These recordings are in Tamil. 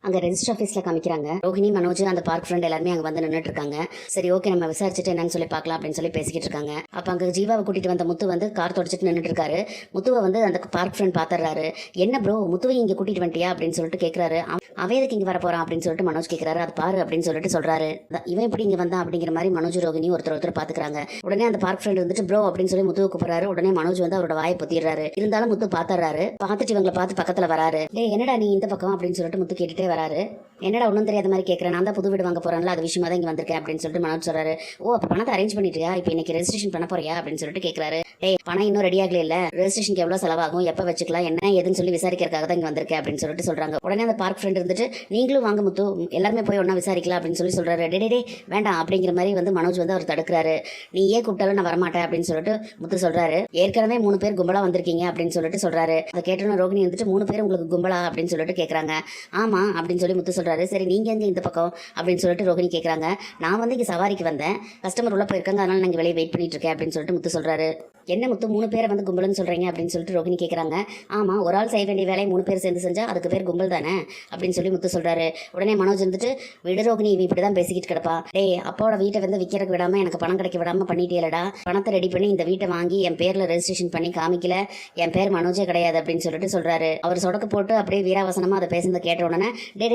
அங்க ரெஜிஸ்டர் ஆஃபீஸ்ல காமிக்கிறாங்க. ரோஹிணி, மனோஜ், அந்த பார்க் ஃப்ரெண்ட் எல்லாருமே அங்க வந்து நின்றுட்டு இருக்காங்க. சரி, ஓகே, நம்ம விசாரிச்சுட்டு என்னன்னு சொல்லி பார்க்கலாம் அப்படின்னு சொல்லி பேசிக்கிட்டு இருக்காங்க. அப்ப அங்க ஜீவாவை கூட்டிட்டு வந்த முத்து வந்து கார் தொடச்சிட்டு நின்றுட்டு இருக்காரு. முத்துவை வந்து அந்த பார்க் ஃப்ரெண்ட் பாத்துறாரு. என்ன ப்ரோ, முத்துவை இங்க கூட்டிட்டு வந்துட்டியா அப்படின்னு சொல்லிட்டு கேட்கறாரு. அவன் எதுக்கு இங்க வர போறான் அப்படின்னு சொல்லிட்டு மனோஜ் கேட்கறாரு. அது பாரு அப்படின்னு சொல்லிட்டு சொல்றாரு. இவன் எப்படி இங்க வந்தான் அப்படிங்கிற மாதிரி மனோஜ், ரோஹிணி ஒருத்தர் பாத்துக்கிறாங்க. உடனே அந்த பார்க் ஃப்ரெண்ட் வந்துட்டு ப்ரோ அப்படின்னு சொல்லி முத்துவை கூப்பிடுறாரு. உடனே மனோஜ் வந்து அவரோட வாயை பொத்திடுறாரு. இருந்தாலும் முத்து பாத்துறாரு. பார்த்துட்டு இவங்களை பார்த்து பக்கத்துல வராரு. டேய், என்னடா நீ இந்த பக்கம் அப்படின்னு சொல்லிட்டு முத்து கேட்டுட்டே வராரு. என்னடா ஒன்றும் தெரியாத மாதிரி கேட்கறேன், நான் தான் புது வீடு வாங்க போறேன்ல, அது விஷயமா தான் இங்க வந்திருக்கேன் அப்படின்னு சொல்லிட்டு மனோஜ் சொல்றாரு. ஓ, அப்ப பணத்தை அரேஞ்ச் பண்ணிட்டியா, இப்போ இன்னைக்கு ரெஜிஸ்ட்ரேஷன் பண்ண போறியா அப்படின்னு சொல்லிட்டு கேட்கறாரு. டேய், பணம் இன்னும் ரெடி ஆகல, இல்ல ரெஜிஸ்ட்ரேஷனுக்கு எவ்வளவு செலவாகும், எப்ப வச்சுக்கலாம், என்ன ஏதுன்னு சொல்லி விசாரிக்கிறதுக்காக தான் இங்க வந்திருக்கேன் அப்படின்னு சொல்லிட்டு சொல்றாங்க. உடனே அந்த பார்க் ஃப்ரெண்ட் இருந்துட்டு நீங்களும் வாங்க முத்து, எல்லாருமே போய் ஒன்னா விசாரிக்கலாம் அப்படின்னு சொல்லி சொல்றாரு. டே வேண்டாம் அப்படிங்கிற மாதிரி வந்து மனோஜ் வந்து அவர் தடுக்கிறாரு. நீ ஏன் கூப்பிட்டாலும் நான் வரமாட்டேன் அப்படின்னு சொல்லிட்டு முத்து சொல்றாரு. ஏற்கனவே 3 பேர் கும்பலா வந்திருக்கீங்க அப்படின்னு சொல்லிட்டு சொல்றாரு. அதை கேட்டோன்னு ரோகிணி வந்துட்டு 3 பேர் உங்களுக்கு கும்பலா அப்படின்னு சொல்லிட்டு கேட்கறாங்க. ஆமா அப்படின்னு சொல்லி முத்து சொல்றாரு. சரி, நீங்க எங்க இந்த பக்கம் அப்படின்னு சொல்லிட்டு ரோகிணி கேட்கறாங்க. நான் வந்து இங்க சவாரிக்கு வந்தேன், கஸ்டமர் உள்ள போயிருக்காங்க, அதனால நாங்க வெளியே வெயிட் பண்ணிட்டு இருக்கேன் அப்படின்னு சொல்லிட்டு முத்து சொல்றாரு. என்ன முத்து, 3 பேரை வந்து கும்பல்னு சொல்றீங்க அப்படின்னு சொல்லிட்டு ரோகிணி கேட்கறாங்க. ஆமா, ஒரு ஆள் செய்ய வேண்டிய வேலையை 3 பேர் சேர்ந்து செஞ்சா அதுக்கு பேர் கும்பல் தானே அப்படின்னு சொல்லி முத்து சொல்றாரு. உடனே மனோஜ் வந்துட்டு விடு ரோகிணி, இவ இப்படிதான் பேசிக்கிட்டு கிடப்பா. டேய், அப்போட வீட்டை வந்து விற்கிறதுக்கு விடாம எனக்கு பணம் கிடைக்க விடாம பண்ணிட்டேலடா. பணத்தை ரெடி பண்ணி இந்த வீட்டை வாங்கி என் பேர்ல ரெஜிஸ்ட்ரேஷன் பண்ணி காமிக்கல, என் பேர் மனோஜே கிடையாது அப்படின்னு சொல்லிட்டு சொல்றாரு. அவர் சொடக்கு போட்டு அப்படியே வீராவசனமா அதை பேசுனதை கேட்ட உடனே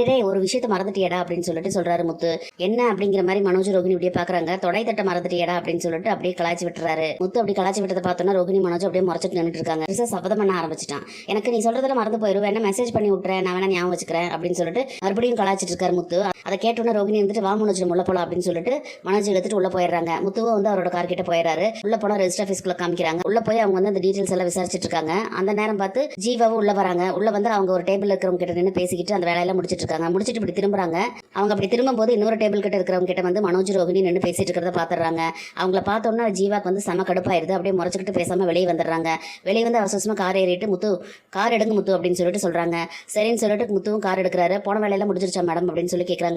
டே ஒரு விஷயத்த மறந்துட்டியடா அப்படின்னு சொல்லிட்டு சொல்றாரு முத்து. என்ன அப்படிங்கிற மாதிரி மனோஜ் ரோகிணி இப்படியே பாக்குறாங்க. தொடை தட்ட மறந்துட்டியடா அப்படின்னு சொல்லிட்டு அப்படியே கலாய்ச்சி விட்டுறாரு. முத்து அப்படி கலாய்ச்சி விட்டதை பார்த்தோன்னா ரோகிணி, மனோஜ் அப்படியே முறைச்சிட்டு நின்றுட்டு இருக்காங்க. சபதம் பண்ண ஆரம்பிச்சிட்டான். எனக்கு நீ சொல்றதுல மறந்து போயிடும், என்ன மெசேஜ் பண்ணி விட்டுறேன், நான் வேணா ஞாபகம் வச்சுக்கிறேன் அப்படின்னு சொல்லிட்டு மறுபடியும் கலாய்ச்சிட்டு இருக்காரு முத்து. அதை கேட்டோன்னா ரோகிணி வந்துட்டு வா மனோஜ் உள்ள போலாம் அப்படின்னு சொல்லிட்டு மனோஜ் எடுத்துட்டு உள்ள போயிடுறாங்க. முத்துவும் வந்து அவரோட கார் கிட்ட போயிடுறாரு. உள்ள போனா ரெஜிஸ்டர் ஆஃபீஸ்க்குள்ள காமிக்கிறாங்க. உள்ள போய் அவங்க வந்து அந்த டீடைல்ஸ் எல்லாம் விசாரிச்சுட்டு இருக்காங்க. அந்த நேரம் பார்த்து ஜீவாவும் உள்ள வராங்க. உள்ள வந்து அவங்க ஒரு டேபிள் இருக்கிறவங்க கிட்ட நின்று பேசிக்கிட்டு அந்த வேலையெல்லாம் முடிச்சிட்டு இருக்காங்க. முடிச்சிட்டு இப்படி திரும்புறாங்க. அவங்க அப்படி திரும்பும் போது இன்னொரு டேபிள் கிட்ட இருக்கிறவங்க கிட்ட வந்து மனோஜ், ரோகிணி நின்று பேசிட்டு இருக்கிறத பாத்துறாங்க. அவங்கள பார்த்தோன்னா ஜீவாக்கு வந்து செம கடுப்பாயிருது. அப்படியே முறைச்சிக்கிட்டு பேசாம வெளியே வந்துடுறாங்க. வெளியே வந்து அவசரமா கார் ஏறிட்டு முத்து, கார் எடுங்க முத்து அப்படின்னு சொல்லிட்டு சொல்றாங்க. சரின்னு சொல்லிட்டு முத்துவும் கார் எடுக்கிறாரு. போன வேலையெல்லாம் முடிஞ்சிருச்சா மேடம் அப்படின்னு சொல்லி கேட்கறாங்க.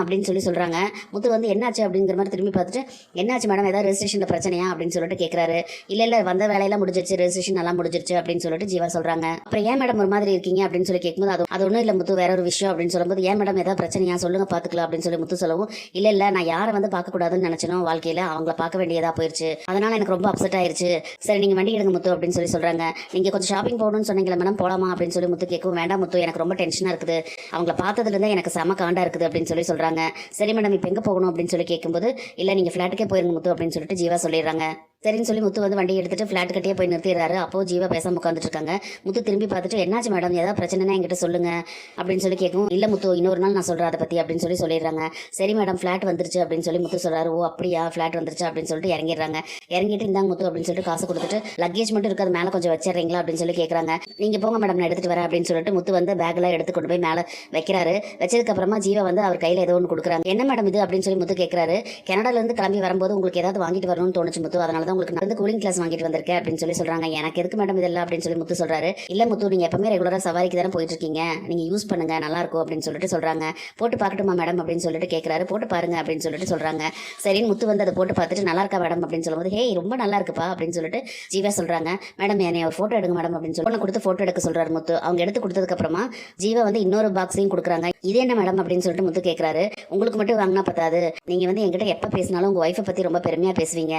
அப்படின்னு சொல்லி சொல்றாங்க. முத்து வந்து என்னாச்சு அப்படிங்கிற மாதிரி திரும்பி பார்த்துட்டு என்னாச்சு மேடம், ஏதாவது ரெஜிஸ்ட்ரேஷன்ல பிரச்சனையா அப்படின்னு சொல்லிட்டு கேட்கறாரு. இல்ல வந்த வேலையெல்லாம் முடிஞ்சிருச்சு, ரெஜிஸ்ட்ரேஷன் எல்லாம் முடிஞ்சிருச்சு அப்படின்னு சொல்லிட்டு ஜீவா சொல்றாங்க. அப்புறம் ஏன் மேடம் ஒரு மாதிரி இருக்கீங்க அப்படின்னு சொல்லி கேட்கும்போது அது ஒன்றும் இல்லை முத்து, வேற ஒரு விஷயம் அப்படின்னு சொல்லும்போது ஏன் மேடம் ஏதாவது பிரச்சனையா சொல்லுங்க பாத்துக்கலாம் அப்படின்னு சொல்லி முத்து சொல்லவும் இல்ல நான் யாரை வந்து பார்க்க கூடாதுன்னு நினைச்சனோ வாழ்க்கையில அவங்கள பார்க்க வேண்டியதா போயிருச்சு, அதனால எனக்கு ரொம்ப அப்செட் ஆயிருச்சு. சரி, நீங்க வண்டி எடுங்க முத்து அப்படின்னு சொல்லி சொல்றாங்க. நீங்க கொஞ்சம் ஷாப்பிங் போகணும்னு சொன்னீங்களா மேடம், போலாமா அப்படின்னு சொல்லி முத்து கேட்கும். வேண்டாம் முத்து, எனக்கு ரொம்ப டென்ஷனா இருக்குது, அவங்கள பார்த்ததுல இருந்தே எனக்கு செம காண்டா இருக்குது அப்படின்னு சொல்லி சொல்றாங்க. சரி மேடம், இப்போ எங்க போகணும் அப்படின்னு சொல்லி கேட்கும்போது இல்ல நீங்க ஃபிளாட்டுக்கே போயிருங்க முத்து அப்படின்னு சொல்லிட்டு ஜீவா சொல்லிடுறாங்க. சரின்னு சொல்லி முத்து வந்து வண்டி எடுத்துட்டு ஃபிளாட் கட்டியே போய் நிறுத்திடுறாரு. அப்போ ஜீவா பேசாம உட்காந்துட்டு இருக்காங்க. முத்து திரும்பி பார்த்துட்டு என்னாச்சு மேடம், ஏதாவது பிரச்சனைனா என்கிட்ட சொல்லுங்க அப்படின்னு சொல்லி கேட்கும். இல்ல முத்து, இன்னொரு நாள் நான் சொல்றேன் அதை பத்தி அப்படின்னு சொல்லி சொல்லிடுறாங்க. சரி மேடம், ஃபிளாட் வந்துருச்சு அப்படின்னு சொல்லி முத்து சொல்றாரு. ஓ அப்படியா, ஃபிளாட் வந்துருச்சு அப்படின்னு சொல்லிட்டு இறங்கிடுறாங்க. இறங்கிட்டு இந்தாங்க முத்து அப்படின்னு சொல்லிட்டு காசு கொடுத்துட்டு லக்கேஜ் மட்டும் இருக்காது மேலே கொஞ்சம் வச்சிடுறீங்களா அப்படின்னு சொல்லி கேட்கறாங்க. நீங்க போங்க மேடம், நான் எடுத்துட்டு வரேன் அப்படின்னு சொல்லிட்டு முத்து வந்து பேக்ல எடுத்து கொண்டு போய் மேலே வைக்கிறாரு. வச்சதுக்கு அப்புறமா ஜீவா வந்து அவர் கையில ஏதோ ஒன்று கொடுக்குறாங்க. என்ன மேடம் இது அப்படின்னு சொல்லி முத்து கேட்கறாரு. கனடால இருந்து கிளம்பி வரும்போது உங்களுக்கு ஏதாவது வாங்கிட்டு வரணும்னு தோணுச்சு முத்து, அதனால தான் உங்களுக்கு நடந்து கூலிங் கிளாஸ் வாங்கிட்டு வந்திருக்கேன் அப்படின்னு சொல்லி சொல்றாங்க. எனக்கு எதுக்கு மேடம் இதெல்லாம் அப்படின்னு சொல்லி முத்து சொல்றாரு. இல்ல முத்து, நீங்க எப்பவுமே ரெகுலரா சவாரிக்கு தானே போயிட்டு இருக்கீங்க, நீங்க யூஸ் பண்ணுங்க, நல்லா இருக்கும் அப்படின்னு சொல்லிட்டு சொல்றாங்க. போட்டு பார்க்கட்டுமா மேடம் அப்படின்னு சொல்லிட்டு கேட்கறாரு. போட்டு பாருங்க அப்படின்னு சொல்லிட்டு சொல்றாங்க. சரின்னு முத்து வந்து அதை போட்டு பார்த்துட்டு நல்லா இருக்கா மேடம் அப்படின்னு சொல்லும்போது ஹே ரொம்ப நல்லா இருக்குப்பா அப்படின்னு சொல்லிட்டு ஜீவா சொல்றாங்க. மேடம் என்னை ஒரு போட்டோ எடுங்க மேடம் அப்படின்னு சொல்லி கொடுத்து போட்டோ எடுக்க சொல்றாரு முத்து. அவங்க எடுத்து கொடுத்ததுக்கு அப்புறமா ஜீவா வந்து இன்னொரு பாக்ஸையும் கொடுக்குறாங்க. இது என்ன மேடம் அப்படின்னு சொல்லிட்டு முத்து கேட்கறாரு. உங்களுக்கு மட்டும் வாங்கினா பத்தாது, நீங்க வந்து என்கிட்ட எப்ப பேசினாலும் உங்க ஒய்ஃபை பத்தி ரொம்ப பெருமையா பேசுவீங்க,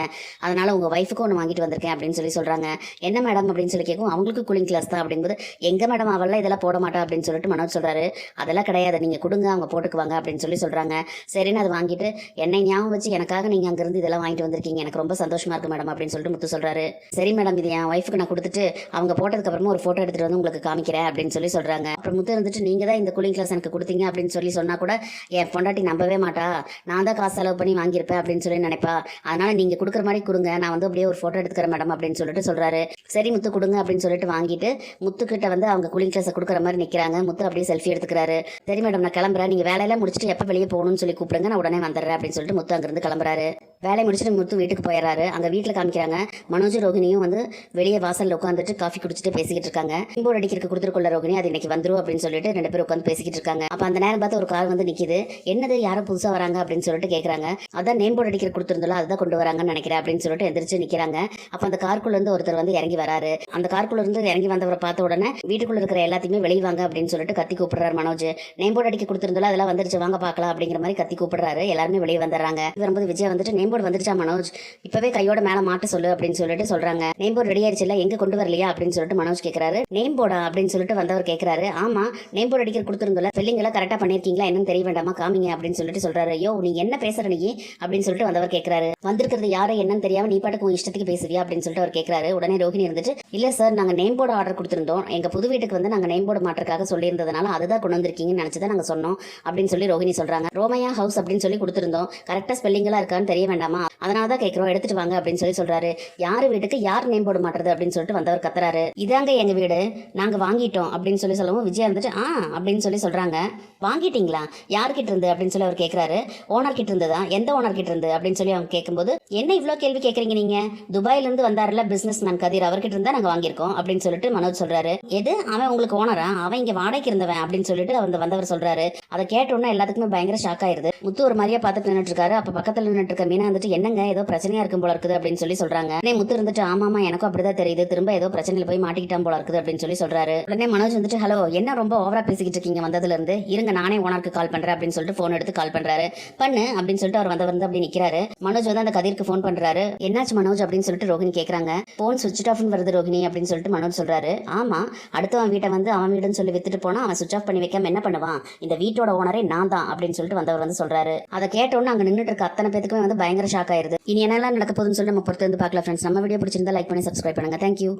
அதனால உங்க ஒய்ஃபுக்கு ஒன்று வாங்கிட்டு வந்திருக்கேன் அப்படின்னு சொல்லி சொல்றாங்க. என்ன மேடம் அப்படின்னு சொல்லி கேட்கும். அவங்களுக்கு கூலிங் கிளாஸ் தான் அப்படிங்கும்போது எங்க மேடம் அவெல்லாம் இதெல்லாம் போட மாட்டா அப்படின்னு சொல்லிட்டு மனோஜ் சொல்றாரு. அதெல்லாம் கிடையாது, நீங்க கொடுங்க, அவங்க போட்டுக்குவாங்க அப்படின்னு சொல்லி சொல்றாங்க. சரின்னு அதை வாங்கிட்டு என்னை ஞாபகம் வச்சு எனக்காக நீங்க அங்கிருந்து இதெல்லாம் வாங்கிட்டு வந்திருக்கீங்க, எனக்கு ரொம்ப சந்தோஷமா இருக்கு மேடம் அப்படின்னு சொல்லிட்டு முத்து சொல்றாரு. சரி மேடம், இது என் ஒய்ஃபுக்கு நான் கொடுத்துட்டு அவங்க போட்டதுக்கு அப்புறமா ஒரு போட்டோ எடுத்துட்டு வந்து உங்களுக்கு காமிக்கிறேன் அப்படின்னு சொல்லி சொல்றாங்க. அப்புறம் முத்து இருந்துட்டு நீங்க தான் இந்த கூலிங் கிளாஸ் எனக்கு கொடுத்தீங்க அப்படின்னு சொல்லி சொன்னா கூட என் பொண்டாட்டி நம்பவே மாட்டா, நான் தான் காசு செலவு பண்ணி வாங்கியிருப்பேன் அப்படின்னு சொல்லி நினைப்பா, அதனால நீங்க கொடுக்குற மாதிரி கொடுங்க, நான் வந்து அப்படியே ஒரு போட்டோ எடுத்துக்கிறேன் மேடம் அப்படின்னு சொல்லிட்டு சொல்றாரு. சரி முத்து கொடுங்க அப்படின்னு சொல்லிட்டு வாங்கிட்டு முத்துக்கிட்ட வந்து அவங்க கூலிங் கிளாஸை கொடுக்குற மாதிரி நிக்கிறாங்க. முத்து அப்படியே செல்ஃபி எடுத்துக்கிறாரு. சரி மேடம், நான் கிளம்புறேன், நீங்க வேலையெல்லாம் முடிச்சுட்டு எப்ப வெளியே போகணும்னு சொல்லி கூப்பிடுங்க, நான் உடனே வந்துடுறேன் அப்படின்னு சொல்லிட்டு முத்து அங்கிருந்து கிளம்புறாரு. வேலையை முடிச்சுட்டு முத்து வீட்டுக்கு போயிடுறாரு. அங்க வீட்டுல காமிக்கிறாங்க மனோஜ் ரோகிணியும் வந்து வெளியே வாசல்ல உட்காந்துட்டு காஃபி குடிச்சிட்டு பேசிக்கிட்டு இருக்காங்க. போர்டு அடிக்கிறதுக்கு கொடுத்துருக்குள்ள ரோகிணி அது இன்னைக்கு வந்துரும் அப்படின்னு சொல்லிட்டு 2 பேரும் உட்காந்து பேசிக்கிட்டு இருக்காங்க. அப்ப அந்த நேரம் பார்த்து ஒரு கார் வந்து நிக்குது. என்னது யாரும் புதுசா வராங்க அப்படின்னு சொல்லிட்டு கேக்குறாங்க. அதான் நேம் போர்டு அடிக்கிற கொடுத்துருந்தோம் அதுதான் கொண்டு வராங்கன்னு நினைக்கிறேன் அப்படின்னு சொல்லிட்டு எந்திரிச்சு நிக்கிறாங்க. அப்ப அந்த காருக்குள்ள இருந்து ஒருத்தர் வந்து இறங்கி வராரு. அந்த காருக்குள்ள இருந்து இறங்கி வந்தவரை பார்த்த உடனே வீட்டுக்குள்ள இருக்கிற எல்லாத்தையுமே வெளியே வாங்க அப்படின்னு சொல்லிட்டு கத்தி கூப்பிடுறாரு மனோஜ். நேம் போர்டு அடிக்க கொடுத்துருந்தோம் அதெல்லாம் வந்துருச்சு வாங்க பார்க்கலாம் அப்படிங்கிற மாதிரி கத்தி கூப்பிடுறாரு. எல்லாருமே வெளியே வந்துடுறாங்க. வரும்போது விஜயா வந்துட்டு நேம் போர்டு வந்துருச்சா மனோஜ், இப்பவே கையோட மேல மாட்ட சொல்லு அப்படின்னு சொல்லிட்டு சொல்றாங்க. நேம் போர்டு ரெடி ஆயிடுச்சு இல்ல, எங்க கொண்டு வரலையா அப்படின்னு சொல்லிட்டு மனோஜ் கேட்கிறாரு. நேம் போர்டா அப்படின்னு சொல்லிட்டு வந்தவர் கேட்கிறாரு. ஆமா நேம் போர்டு அடிக்கிற கொடுத்துருந்தோம்ல, ஸ்பெல்லிங் எல்லாம் கரெக்டா பண்ணிருக்கீங்களா என்னன்னு தெரிய வேண்டாமா காமிங்க அப்படின்னு சொல்லிட்டு சொல்றாரு. ஐயோ நீ என்ன பேசுற நீ அப்படின்னு சொல்லிட்டு வந்தவர் கேட்கிறாரு. வந்திருக்கிறது யாரு என்னன்னு தெரியாம நீ பாட்டுக்கு உன் இஷ்டத்துக்கு பேசுவியா அப்படின்னு சொல்லிட்டு அவர் கேட்கிறாரு. உடனே ரோஹிணி இருந்துட்டு இல்ல சார் நாங்க நேம் போர்டு ஆர்டர் கொடுத்திருந்தோம், எங்க புது வீட்டுக்கு வந்து நாங்க நேம் போர்டு மாற்றக்காக சொல்லியிருந்ததுனால அதுதான் கொண்டு வந்திருக்கீங்கன்னு நினைச்சுதான் நாங்க சொன்னோம் அப்படின்னு சொல்லி ரோஹிணி சொல்றாங்க. ரோமையா ஹவுஸ் அப்படின்னு சொல்லி கொடுத்திருந்தோம், கரெக்டா ஸ்பெல்லிங் எல்லாம் இருக்கான்னு தெரிய வேண்டாமா அதனாலதான் கேட்கிறோம், எடுத்துட்டு வாங்க அப்படின்னு சொல்லி சொல்றாரு. யாரு வீட்டுக்கு யார் நேம் போர்டு மாட்டுறது அப்படின்னு சொல்லிட்டு வந்தவர் கத்துறாரு. இதாங்க எங்க வீடு, நாங்க வாங்கிட்டோம் அப்படின்னு சொல்லி சொல்லவும் விஜயா வந்துட்டு அப்படின்னு சொல்லி சொல்றாங்க. வாங்கிட்டீங்களா, யார்கிட்ட இருந்து அப்படின்னு சொல்லி அவர் கேட்கிறாரு. ஓனர் கிட்ட இருந்ததா, எந்த ஓனர் கிட்ட இருந்து அப்படின்னு சொல்லி அவங்க கேட்கும்போது என்ன இவ்வளவு கேள்வி கேட்கறீங்க நீங்க, துபாயில இருந்து வந்தாருல பிசினஸ் மேன் கதிர் அவர்கிட்ட இருந்தா நாங்க வாங்கியிருக்கோம் அப்படின்னு சொல்லிட்டு மனோஜ் சொல்றாரு. எது அவன் உங்களுக்கு ஓனரா, அவன் இங்க வாடகைக்கு இருந்தவன் அப்படின்னு சொல்லிட்டு அந்த வந்தவர் சொல்றாரு. அதை கேட்டோன்னா எல்லாத்துக்குமே பயங்கர ஷாக் ஆயிருது. முத்து ஒரு மாதிரியா பார்த்துட்டு நின்னுட்டு இருக்காரு. அப்ப பக்கத்துல நின்னுட்டு இருக்க மீனா வந்துட்டு என்னங்க ஏதோ பிரச்சனையா இருக்கும் போல இருக்குது அப்படின்னு சொல்லி சொல்றாங்க. முத்து இருந்துட்டு ஆமாமா எனக்கும் அப்படிதான் தெரியுது, திரும்ப ஏதோ பிரச்சனையில போய் மாட்டிக்கிட்டான் போல இருக்குது அப்படின்னு சொல்லி சொல்றாரு. உடனே மனோஜ் வந்துட்டு ஹலோ என்ன ரொம்ப ஓவரா பேசிக்கிட்டு இருக்கீங்க வந்ததுல இருந்து, இருங்க நானே ஓனருக்கு கால் பண்றேன் அப்படின்னு சொல்லிட்டு போன் எடுத்து கால் பண்றாரு. பண்ணு அப்படின்னு சொல்லிட்டு அவர் வந்து அப்படி நிக்கிறாரு. மனோஜ் வந்து அந்த கதிருக்கு போன் பண்றாரு. என்னாச்சு மனோஜ் அப்படின்னு சொல்லிட்டு ரோஹிணி கேக்குறாங்க. போன் சுவிட்ச் ஆஃப் வருது ரோஹிணி அப்படின்னு சொல்லிட்டு மனோஜ் சொல்றாரு. ஆமா அடுத்தவன் வீட்டை வந்து அவன் வீடுன்னு சொல்லி வித்துட்டு போனா அவன் சுவிட்ச் ஆஃப் பண்ணி வைக்காம என்ன பண்ணுவான், இந்த வீட்டோட ஓனரே நான் தான் அப்படின்னு சொல்லிட்டு வந்தவர் வந்து சொல்றாரு. அதை கேட்டோன்னு அங்க நின்றுட்டு இருக்க அத்தனை பேத்துக்குமே வந்து பயங்கர ஷாக் ஆயிருது. இனி என்னெல்லாம் நடக்க போகுதுன்னு சொல்லி நம்ம பொறுத்து வந்து பார்க்கலாம் ஃப்ரெண்ட்ஸ். நம்ம வீடியோ பிடிச்சிருந்தா லைக் பண்ணி சப்ஸ்கிரைப் பண்ணுங்க. தேங்க்யூ.